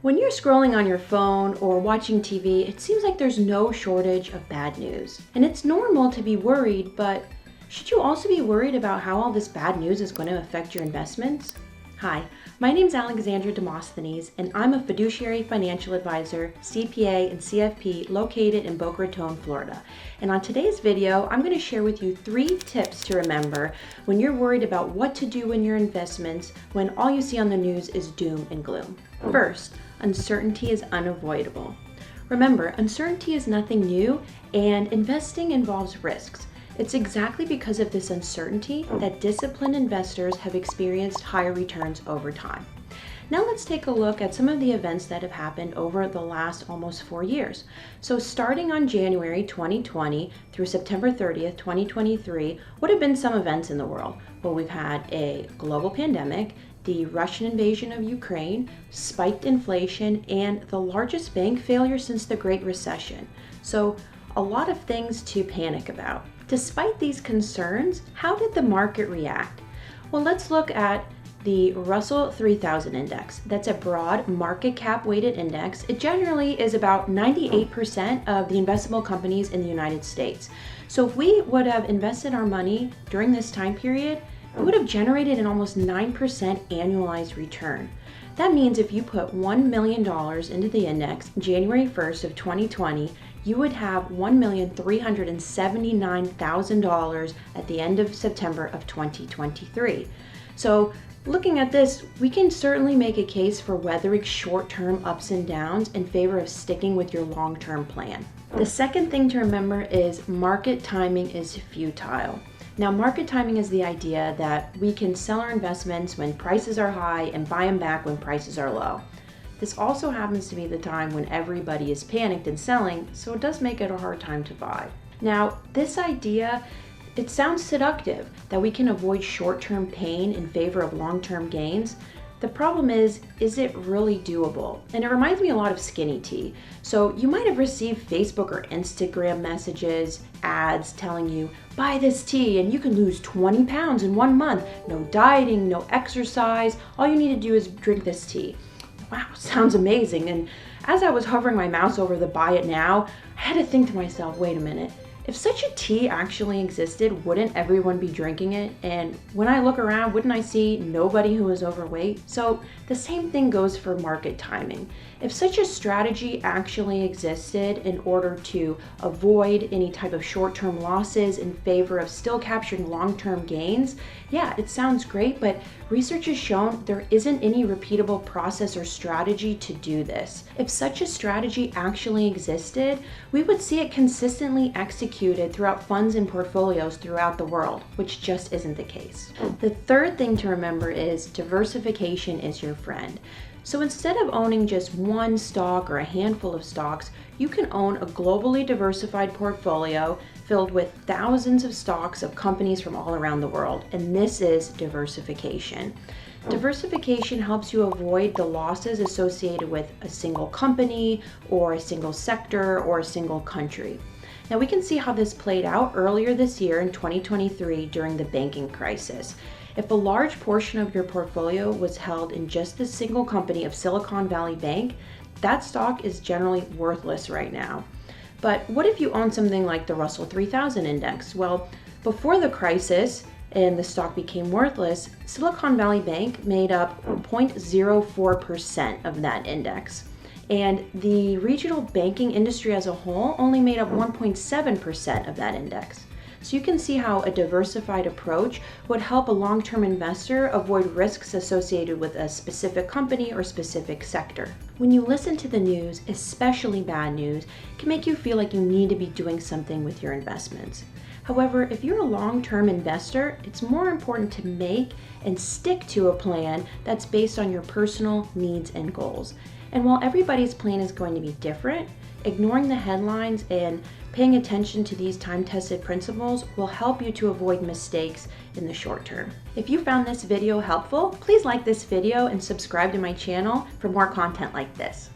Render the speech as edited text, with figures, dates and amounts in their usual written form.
When you're scrolling on your phone or watching TV, it seems like there's no shortage of bad news. And it's normal to be worried, but should you also be worried about how all this bad news is going to affect your investments? Hi, my name is Alexandra Demosthenes, and I'm a fiduciary financial advisor, CPA, and CFP located in Boca Raton, Florida. And on today's video, I'm going to share with you 3 tips to remember when you're worried about what to do in your investments when all you see on the news is doom and gloom. First, uncertainty is unavoidable. Remember, uncertainty is nothing new, and investing involves risks. It's exactly because of this uncertainty that disciplined investors have experienced higher returns over time. Now let's take a look at some of the events that have happened over the last almost 4 years. So starting on January 2020 through September 30th, 2023, what have been some events in the world? Well, we've had a global pandemic, the Russian invasion of Ukraine, spiked inflation, and the largest bank failure since the Great Recession. So a lot of things to panic about. Despite these concerns, how did the market react? Well, let's look at the Russell 3000 index. That's a broad market cap weighted index. It generally is about 98% of the investable companies in the United States. So if we would have invested our money during this time period, it would have generated an almost 9% annualized return. That means if you put $1 million into the index January 1st of 2020, you would have $1,379,000 at the end of September of 2023. So looking at this, we can certainly make a case for weathering short-term ups and downs in favor of sticking with your long-term plan. The second thing to remember is market timing is futile. Now, market timing is the idea that we can sell our investments when prices are high and buy them back when prices are low. This also happens to be the time when everybody is panicked and selling, so it does make it a hard time to buy. Now, this idea, it sounds seductive that we can avoid short-term pain in favor of long-term gains. The problem is it really doable? And it reminds me a lot of skinny tea. So you might have received Facebook or Instagram messages, ads telling you, buy this tea and you can lose 20 pounds in 1 month. No dieting, no exercise. All you need to do is drink this tea. Wow, sounds amazing. And as I was hovering my mouse over the buy it now, I had to think to myself, wait a minute. If such a tea actually existed, wouldn't everyone be drinking it? And when I look around, wouldn't I see nobody who is overweight? So the same thing goes for market timing. If such a strategy actually existed in order to avoid any type of short-term losses in favor of still capturing long-term gains, yeah, it sounds great, but research has shown there isn't any repeatable process or strategy to do this. If such a strategy actually existed, we would see it consistently executed throughout funds and portfolios throughout the world, which just isn't the case. The third thing to remember is diversification is your friend. So instead of owning just one stock or a handful of stocks, you can own a globally diversified portfolio filled with thousands of stocks of companies from all around the world. And this is diversification. Diversification helps you avoid the losses associated with a single company or a single sector or a single country. Now we can see how this played out earlier this year in 2023 during the banking crisis. If a large portion of your portfolio was held in just the single company of Silicon Valley Bank, that stock is generally worthless right now. But what if you own something like the Russell 3000 index? Well, before the crisis and the stock became worthless, Silicon Valley Bank made up 0.04% of that index. And the regional banking industry as a whole only made up 1.7% of that index. So you can see how a diversified approach would help a long-term investor avoid risks associated with a specific company or specific sector. When you listen to the news, especially bad news, it can make you feel like you need to be doing something with your investments. However, if you're a long-term investor, it's more important to make and stick to a plan that's based on your personal needs and goals. And while everybody's plan is going to be different, ignoring the headlines and paying attention to these time-tested principles will help you to avoid mistakes in the short term. If you found this video helpful, please like this video and subscribe to my channel for more content like this.